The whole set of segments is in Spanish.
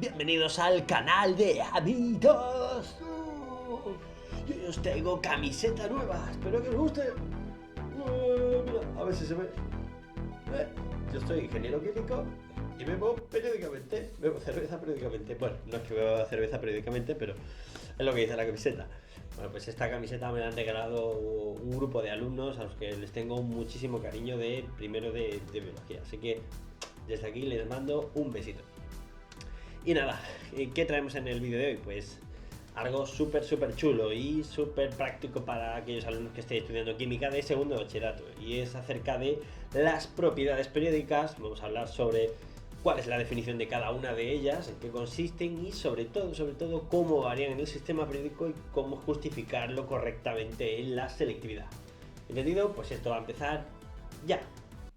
Bienvenidos al canal de Habitos. Yo os traigo camiseta nueva, espero que os guste. Mira, a ver si se ve. Yo soy ingeniero químico y bebo periódicamente. Bebo cerveza periódicamente. Bueno, no es que beba cerveza periódicamente, pero es lo que dice la camiseta. Bueno, pues esta camiseta me la han regalado un grupo de alumnos a los que les tengo muchísimo cariño de primero de biología. Así que desde aquí les mando un besito. Y nada, ¿qué traemos en el vídeo de hoy? Pues algo súper chulo y súper práctico para aquellos alumnos que estén estudiando química de segundo de bachillerato. Y es acerca de las propiedades periódicas. Vamos a hablar sobre cuál es la definición de cada una de ellas, en qué consisten y sobre todo cómo varían en el sistema periódico y cómo justificarlo correctamente en la selectividad. ¿Entendido? Pues esto va a empezar ya.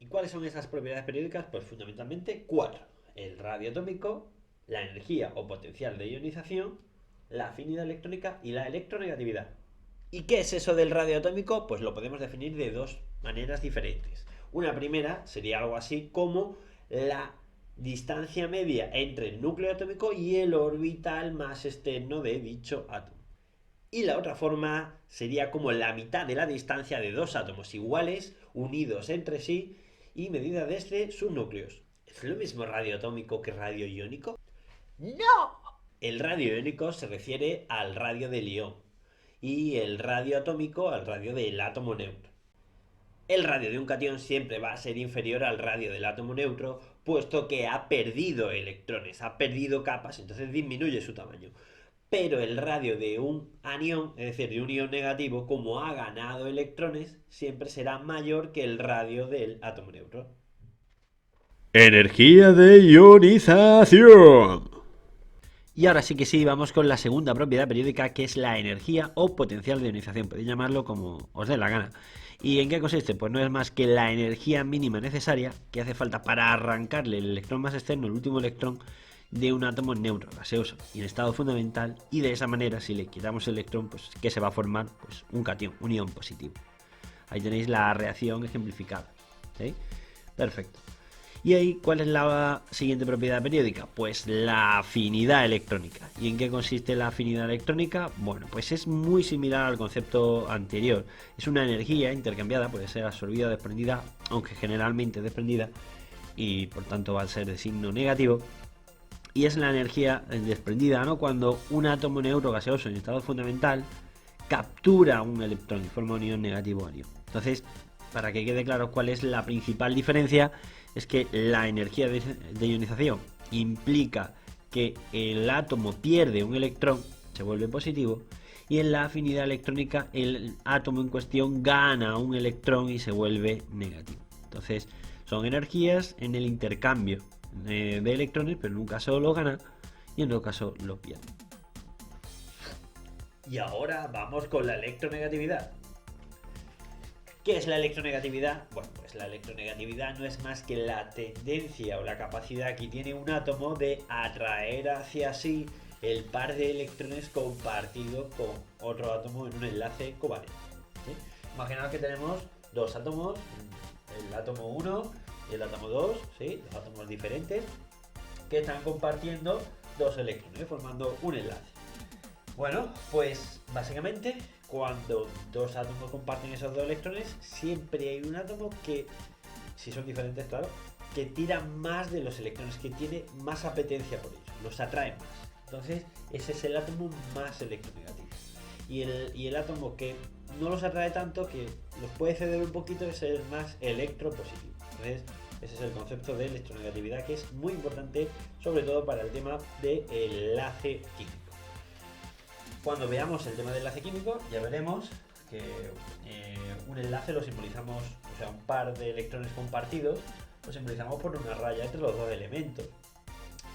¿Y cuáles son esas propiedades periódicas? Pues fundamentalmente 4. El radio atómico, la energía o potencial de ionización, la afinidad electrónica y la electronegatividad. ¿Y qué es eso del radio atómico? Pues lo podemos definir de dos maneras diferentes. Una primera sería algo así como la distancia media entre el núcleo atómico y el orbital más externo de dicho átomo. Y la otra forma sería como la mitad de la distancia de dos átomos iguales unidos entre sí y medida desde sus núcleos. ¿Es lo mismo radio atómico que radio iónico? ¡No! El radio iónico se refiere al radio del ion y el radio atómico al radio del átomo neutro. El radio de un catión siempre va a ser inferior al radio del átomo neutro, puesto que ha perdido electrones, ha perdido capas, entonces disminuye su tamaño. Pero el radio de un anión, es decir, de un ion negativo, como ha ganado electrones, siempre será mayor que el radio del átomo neutro. Energía de ionización. Y ahora sí que sí, vamos con la segunda propiedad periódica, que es la energía o potencial de ionización. Podéis llamarlo como os dé la gana. ¿Y en qué consiste? Pues no es más que la energía mínima necesaria que hace falta para arrancarle el electrón más externo, el último electrón, de un átomo neutro, gaseoso y en estado fundamental. Y de esa manera, si le quitamos el electrón, pues ¿qué se va a formar? Pues un catión, un ion positivo. Ahí tenéis la reacción ejemplificada. ¿Sí? Perfecto. ¿Y ahí cuál es la siguiente propiedad periódica? Pues la afinidad electrónica. ¿Y en qué consiste la afinidad electrónica? Bueno, pues es muy similar al concepto anterior. Es una energía intercambiada, puede ser absorbida o desprendida, aunque generalmente desprendida, y por tanto va a ser de signo negativo. Y es la energía desprendida, ¿no? Cuando un átomo neutro gaseoso en estado fundamental captura un electrón y forma un ion negativo anión. Entonces, para que quede claro cuál es la principal diferencia, es que la energía de ionización implica que el átomo pierde un electrón, se vuelve positivo, y en la afinidad electrónica el átomo en cuestión gana un electrón y se vuelve negativo. Entonces son energías en el intercambio de electrones, pero en un caso lo gana y en otro caso lo pierde. Y ahora vamos con la electronegatividad. ¿Qué es la electronegatividad? Bueno, pues la electronegatividad no es más que la tendencia o la capacidad que tiene un átomo de atraer hacia sí el par de electrones compartido con otro átomo en un enlace covalente. ¿Sí? Imaginaos que tenemos dos átomos, el átomo 1 y el átomo 2, ¿sí? Dos átomos diferentes que están compartiendo dos electrones formando un enlace. Bueno, pues básicamente cuando dos átomos comparten esos dos electrones, siempre hay un átomo que, si son diferentes, claro, que tira más de los electrones, que tiene más apetencia por ellos, los atrae más. Entonces, ese es el átomo más electronegativo. Y el átomo que no los atrae tanto, que los puede ceder un poquito, es el más electropositivo. Entonces, ese es el concepto de electronegatividad, que es muy importante, sobre todo para el tema de enlace químico. Cuando veamos el tema del enlace químico, ya veremos que un enlace lo simbolizamos, o sea, un par de electrones compartidos, lo simbolizamos por una raya entre los dos elementos.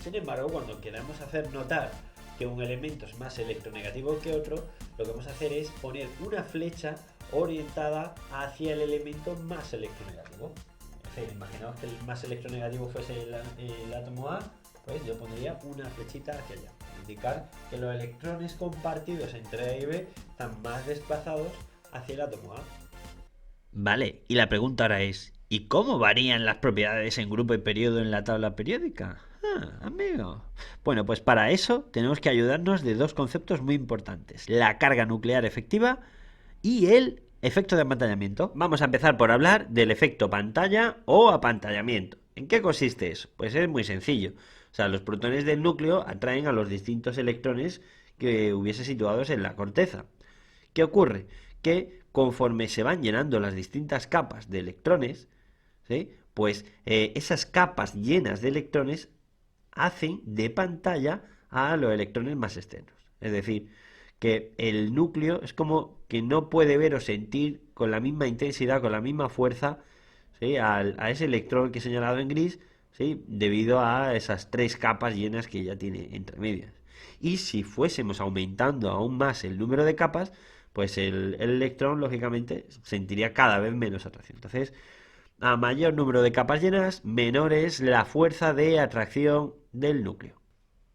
Sin embargo, cuando queramos hacer notar que un elemento es más electronegativo que otro, lo que vamos a hacer es poner una flecha orientada hacia el elemento más electronegativo. Es decir, imaginaos que el más electronegativo fuese el átomo A, pues yo pondría una flechita hacia allá. Indicar que los electrones compartidos entre A y B están más desplazados hacia el átomo A. Vale, y la pregunta ahora es, ¿y cómo varían las propiedades en grupo y periodo en la tabla periódica? Ah, amigo. Bueno, pues para eso tenemos que ayudarnos de dos conceptos muy importantes. La carga nuclear efectiva y el efecto de apantallamiento. Vamos a empezar por hablar del efecto pantalla o apantallamiento. ¿En qué consiste eso? Pues es muy sencillo. O sea, los protones del núcleo atraen a los distintos electrones que hubiese situados en la corteza. ¿Qué ocurre? Que conforme se van llenando las distintas capas de electrones, ¿sí? Pues esas capas llenas de electrones hacen de pantalla a los electrones más externos. Es decir, que el núcleo es como que no puede ver o sentir con la misma intensidad, con la misma fuerza, ¿sí? A ese electrón que he señalado en gris, ¿sí? Debido a esas tres capas llenas que ya tiene entre medias. Y si fuésemos aumentando aún más el número de capas, pues el electrón, lógicamente, sentiría cada vez menos atracción. Entonces, a mayor número de capas llenas, menor es la fuerza de atracción del núcleo.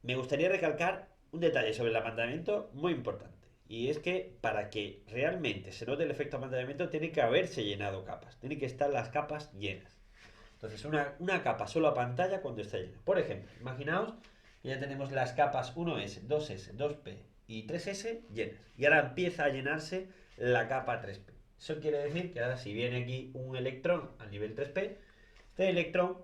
Me gustaría recalcar un detalle sobre el apantallamiento muy importante. Y es que para que realmente se note el efecto apantallamiento tiene que haberse llenado capas. Tienen que estar las capas llenas. Entonces una capa solo apantalla cuando está llena. Por ejemplo, imaginaos que ya tenemos las capas 1S, 2S, 2P y 3S llenas. Y ahora empieza a llenarse la capa 3P. Eso quiere decir que ahora si viene aquí un electrón al nivel 3P, este electrón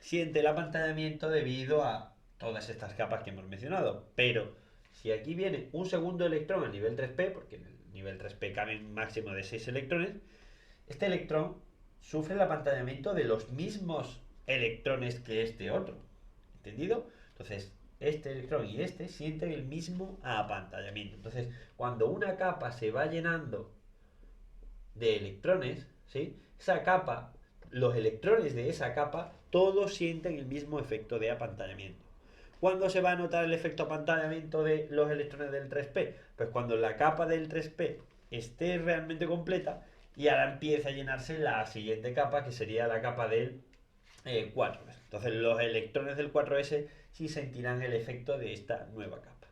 siente el apantallamiento debido a todas estas capas que hemos mencionado. Pero si aquí viene un segundo electrón al nivel 3P, porque en el nivel 3P caben un máximo de 6 electrones, este electrón sufre el apantallamiento de los mismos electrones que este otro. ¿Entendido? Entonces, este electrón y este sienten el mismo apantallamiento. Entonces, cuando una capa se va llenando de electrones, ¿sí? Esa capa, los electrones de esa capa, todos sienten el mismo efecto de apantallamiento. ¿Cuándo se va a notar el efecto apantallamiento de los electrones del 3P? Pues cuando la capa del 3P esté realmente completa y ahora empieza a llenarse la siguiente capa, que sería la capa del 4S. Entonces los electrones del 4S sí sentirán el efecto de esta nueva capa.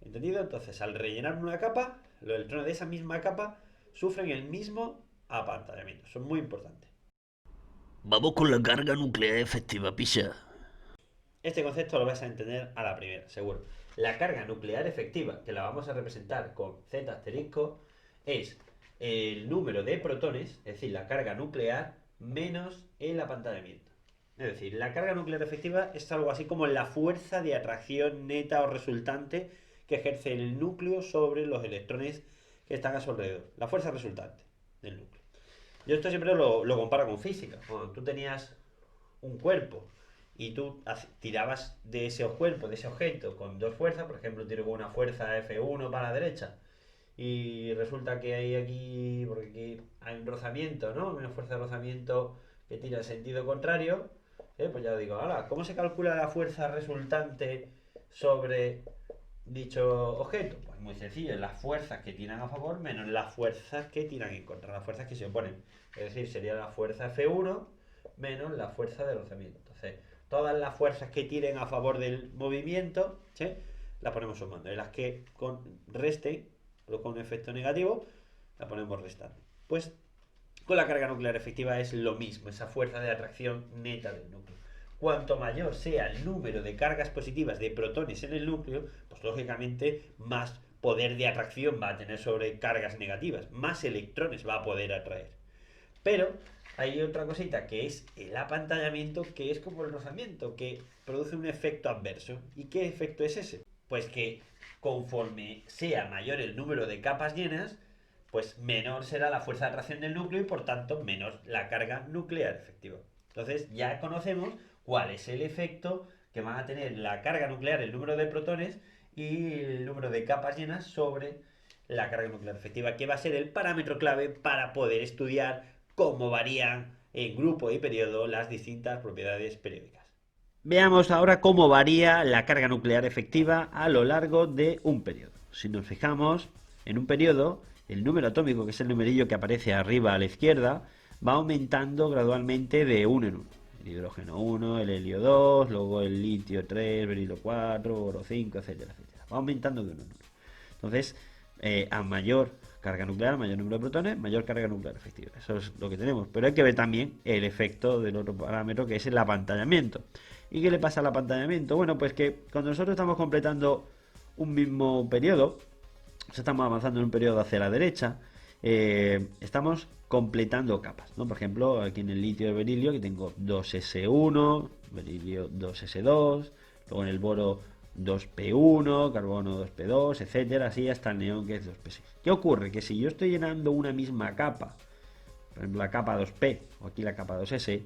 ¿Entendido? Entonces al rellenar una capa, los electrones de esa misma capa sufren el mismo apantallamiento. Eso es muy importante. Vamos con la carga nuclear efectiva, pisa. Este concepto lo vas a entender a la primera, seguro. La carga nuclear efectiva, que la vamos a representar con Z asterisco, es el número de protones, es decir, la carga nuclear, menos el apantallamiento. Es decir, la carga nuclear efectiva es algo así como la fuerza de atracción neta o resultante que ejerce el núcleo sobre los electrones que están a su alrededor. La fuerza resultante del núcleo. Yo esto siempre lo comparo con física. Cuando tú tenías un cuerpo y tú tirabas de ese cuerpo, de ese objeto, con dos fuerzas, por ejemplo, tiro con una fuerza F1 para la derecha, y resulta que hay aquí, porque aquí hay un rozamiento, ¿no? Una fuerza de rozamiento que tira en sentido contrario, pues ya digo, ahora, ¿cómo se calcula la fuerza resultante sobre dicho objeto? Pues muy sencillo, las fuerzas que tiran a favor menos las fuerzas que tiran en contra, las fuerzas que se oponen. Es decir, sería la fuerza F1 menos la fuerza de rozamiento. Entonces, todas las fuerzas que tiren a favor del movimiento, ¿sí? Las ponemos sumando. Y las que resten, o con un efecto negativo, las ponemos restando. Pues con la carga nuclear efectiva es lo mismo, esa fuerza de atracción neta del núcleo. Cuanto mayor sea el número de cargas positivas de protones en el núcleo, pues lógicamente más poder de atracción va a tener sobre cargas negativas, más electrones va a poder atraer. Pero hay otra cosita que es el apantallamiento, que es como el rozamiento, que produce un efecto adverso. ¿Y qué efecto es ese? Pues que conforme sea mayor el número de capas llenas, pues menor será la fuerza de atracción del núcleo y por tanto menor la carga nuclear efectiva. Entonces ya conocemos cuál es el efecto que van a tener la carga nuclear, el número de protones y el número de capas llenas sobre la carga nuclear efectiva, que va a ser el parámetro clave para poder estudiar cómo varían en grupo y periodo las distintas propiedades periódicas. Veamos ahora cómo varía la carga nuclear efectiva a lo largo de un periodo. Si nos fijamos en un periodo, el número atómico, que es el numerillo que aparece arriba a la izquierda, va aumentando gradualmente de uno en uno. El hidrógeno 1, el helio 2, luego el litio 3, berilio 4, oro 5, etcétera, etcétera. Va aumentando de uno en uno. Entonces, a mayor carga nuclear, mayor número de protones, mayor carga nuclear efectiva. Eso es lo que tenemos. Pero hay que ver también el efecto del otro parámetro, que es el apantallamiento. ¿Y qué le pasa al apantallamiento? Bueno, pues que cuando nosotros estamos completando un mismo periodo, o sea, estamos avanzando en un periodo hacia la derecha, estamos completando capas, ¿no? Por ejemplo, aquí en el litio de berilio, que tengo 2s1, berilio 2s2, luego en el boro 2p1, carbono 2p2, etcétera, así hasta el neón, que es 2p6. ¿Qué ocurre? Que si yo estoy llenando una misma capa, por ejemplo la capa 2p o aquí la capa 2s,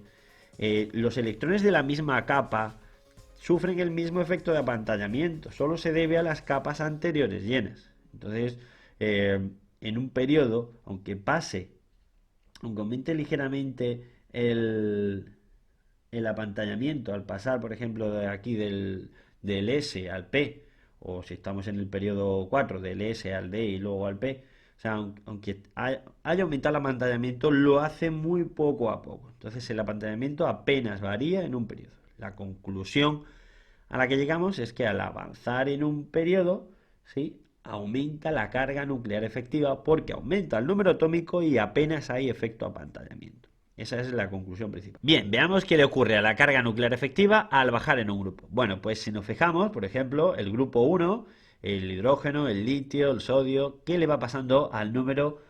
los electrones de la misma capa sufren el mismo efecto de apantallamiento, solo se debe a las capas anteriores llenas. Entonces, en un periodo, aunque aumente ligeramente el apantallamiento al pasar, por ejemplo, de aquí del S al P, o si estamos en el periodo 4, del S al D y luego al P, o sea, aunque haya aumentado el apantallamiento, lo hace muy poco a poco. Entonces, el apantallamiento apenas varía en un periodo. La conclusión a la que llegamos es que al avanzar en un periodo, ¿sí?, aumenta la carga nuclear efectiva porque aumenta el número atómico y apenas hay efecto apantallamiento. Esa es la conclusión principal. Bien, veamos qué le ocurre a la carga nuclear efectiva al bajar en un grupo. Bueno, pues si nos fijamos, por ejemplo, el grupo 1, el hidrógeno, el litio, el sodio, ¿qué le va pasando al número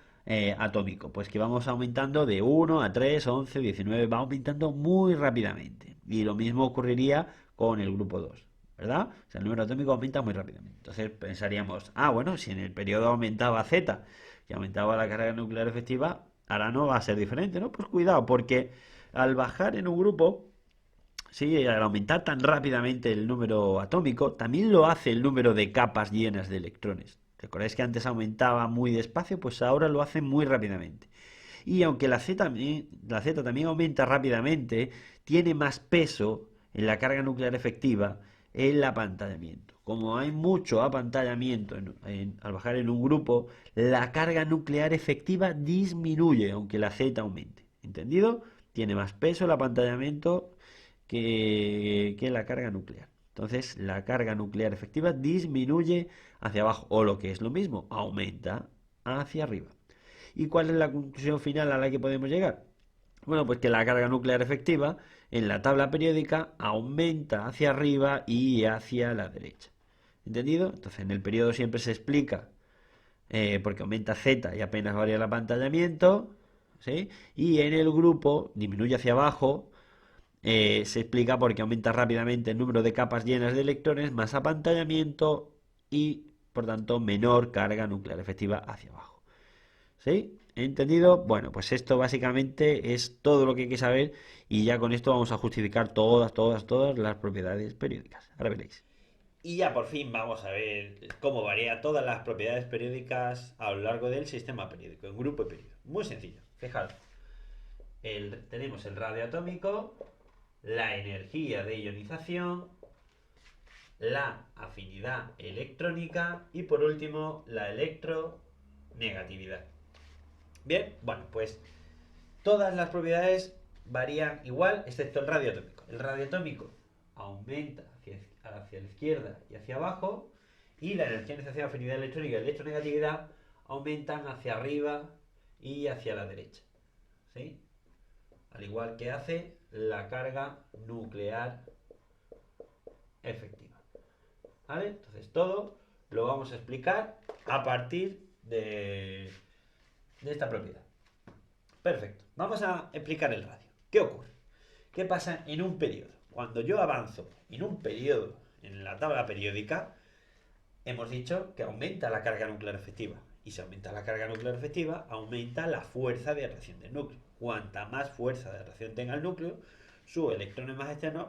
atómico? Pues que vamos aumentando de 1 a 3, 11, 19, va aumentando muy rápidamente. Y lo mismo ocurriría con el grupo 2, ¿verdad? O sea, el número atómico aumenta muy rápidamente. Entonces pensaríamos, bueno, si en el periodo aumentaba Z y aumentaba la carga nuclear efectiva, ahora no va a ser diferente, ¿no? Pues cuidado, porque al bajar en un grupo, sí, al aumentar tan rápidamente el número atómico, también lo hace el número de capas llenas de electrones. ¿Recordáis que antes aumentaba muy despacio? Pues ahora lo hace muy rápidamente. Y aunque la Z también aumenta rápidamente, tiene más peso en la carga nuclear efectiva el apantallamiento. Como hay mucho apantallamiento al bajar en un grupo, la carga nuclear efectiva disminuye, aunque la Z aumente. ¿Entendido? Tiene más peso el apantallamiento que la carga nuclear. Entonces, la carga nuclear efectiva disminuye hacia abajo, o lo que es lo mismo, aumenta hacia arriba. ¿Y cuál es la conclusión final a la que podemos llegar? Bueno, pues que la carga nuclear efectiva en la tabla periódica aumenta hacia arriba y hacia la derecha. ¿Entendido? Entonces, en el periodo siempre se explica porque aumenta Z y apenas varía el apantallamiento, ¿sí? Y en el grupo disminuye hacia abajo, se explica porque aumenta rápidamente el número de capas llenas de electrones, más apantallamiento y, por tanto, menor carga nuclear efectiva hacia abajo. ¿Sí? ¿Entendido? Bueno, pues esto básicamente es todo lo que hay que saber y ya con esto vamos a justificar todas las propiedades periódicas. Ahora veréis. Y ya por fin vamos a ver cómo varía todas las propiedades periódicas a lo largo del sistema periódico, en grupo y periodo. Muy sencillo. Fijaros. Tenemos el radio atómico, la energía de ionización, la afinidad electrónica y por último la electronegatividad. Bien, bueno, pues todas las propiedades varían igual, excepto el radio atómico. El radio atómico aumenta hacia la izquierda y hacia abajo, y la energía de ionización, afinidad electrónica y electronegatividad aumentan hacia arriba y hacia la derecha. ¿Sí? Al igual que hace la carga nuclear efectiva. ¿Vale? Entonces todo lo vamos a explicar a partir de esta propiedad. Perfecto. Vamos a explicar el radio. ¿Qué ocurre? ¿Qué pasa en un periodo? Cuando yo avanzo en un periodo en la tabla periódica, hemos dicho que aumenta la carga nuclear efectiva. Y si aumenta la carga nuclear efectiva, aumenta la fuerza de atracción del núcleo. Cuanta más fuerza de atracción tenga el núcleo, sus electrones más externos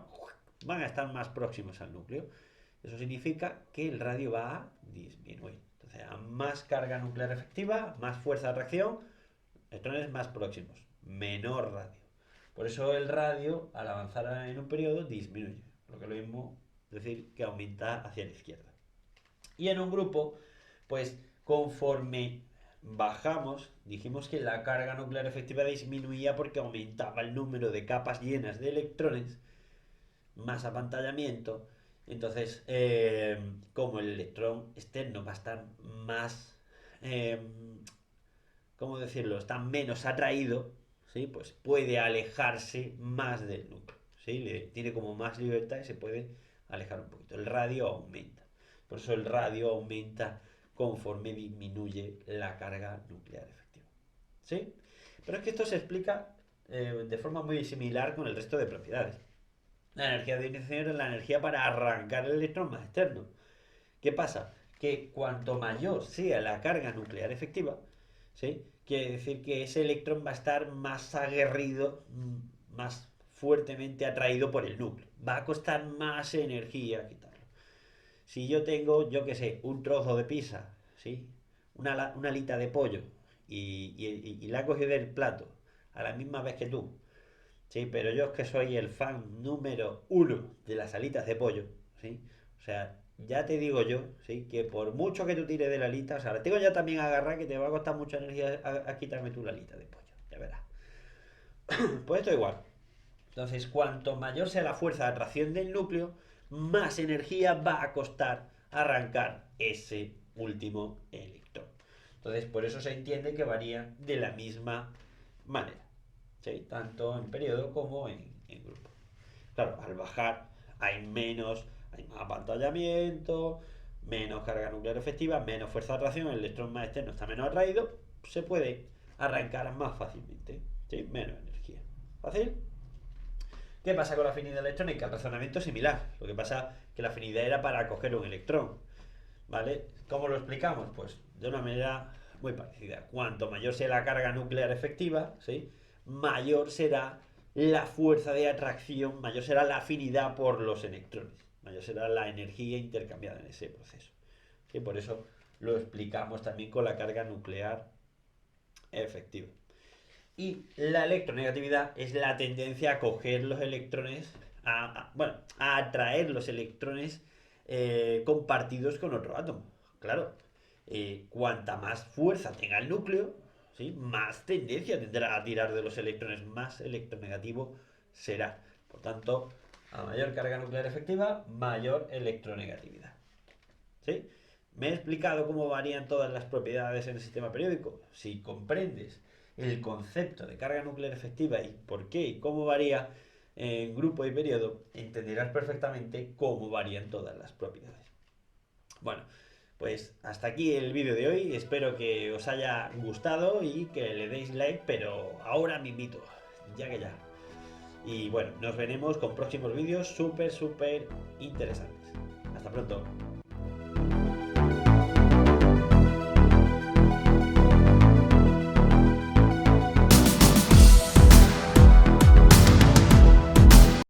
van a estar más próximos al núcleo. Eso significa que el radio va a disminuir. Entonces, a más carga nuclear efectiva, más fuerza de atracción, electrones más próximos, menor radio. Por eso el radio, al avanzar en un periodo, disminuye. Lo que es lo mismo decir que aumenta hacia la izquierda. Y en un grupo, pues conforme bajamos, dijimos que la carga nuclear efectiva disminuía porque aumentaba el número de capas llenas de electrones, más apantallamiento. Entonces, como el electrón externo va a estar más ¿cómo decirlo?, está menos atraído, ¿sí? Pues puede alejarse más del núcleo, ¿sí? Tiene como más libertad y se puede alejar un poquito. El radio aumenta. Por eso el radio aumenta conforme disminuye la carga nuclear efectiva, ¿sí? Pero es que esto se explica de forma muy similar con el resto de propiedades. La energía de ignición es la energía para arrancar el electrón más externo. ¿Qué pasa? Que cuanto mayor sea la carga nuclear efectiva, ¿sí? Quiere decir que ese electrón va a estar más aguerrido, más fuertemente atraído por el núcleo. Va a costar más energía quitarlo. Si yo tengo, yo qué sé, un trozo de pizza, ¿sí? Una alita de pollo y la he cogido del plato a la misma vez que tú, ¿sí? Pero yo es que soy el fan número uno de las alitas de pollo, ¿sí? O sea, ya te digo yo, ¿sí? Que por mucho que tú tires de la alita, o sea, la tengo ya también agarrada que te va a costar mucha energía a quitarme tú la alita de pollo, ya verás. Pues esto igual. Entonces, cuanto mayor sea la fuerza de atracción del núcleo, más energía va a costar arrancar ese último electrón. Entonces, por eso se entiende que varían de la misma manera, ¿sí? Tanto en periodo como en grupo. Claro, al bajar hay más apantallamiento, menos carga nuclear efectiva, menos fuerza de atracción, el electrón más externo está menos atraído, se puede arrancar más fácilmente, ¿sí? Menos energía. ¿Fácil? ¿Qué pasa con la afinidad electrónica? El razonamiento es similar. Lo que pasa es que la afinidad era para coger un electrón, ¿vale? ¿Cómo lo explicamos? Pues de una manera muy parecida. Cuanto mayor sea la carga nuclear efectiva, ¿sí? Mayor será la fuerza de atracción, mayor será la afinidad por los electrones, mayor será la energía intercambiada en ese proceso. ¿Sí? Por eso lo explicamos también con la carga nuclear efectiva. Y la electronegatividad es la tendencia a coger los electrones, a atraer los electrones compartidos con otro átomo. Claro, cuanta más fuerza tenga el núcleo, ¿sí? Más tendencia tendrá a tirar de los electrones, más electronegativo será. Por tanto, a mayor carga nuclear efectiva, mayor electronegatividad. ¿Sí? ¿Me he explicado cómo varían todas las propiedades en el sistema periódico? Si comprendes el concepto de carga nuclear efectiva y por qué y cómo varía en grupo y periodo, entenderás perfectamente cómo varían todas las propiedades. Bueno, pues hasta aquí el vídeo de hoy. Espero que os haya gustado y que le deis like, pero ahora me invito, ya que ya. Y bueno, nos veremos con próximos vídeos súper interesantes. Hasta pronto.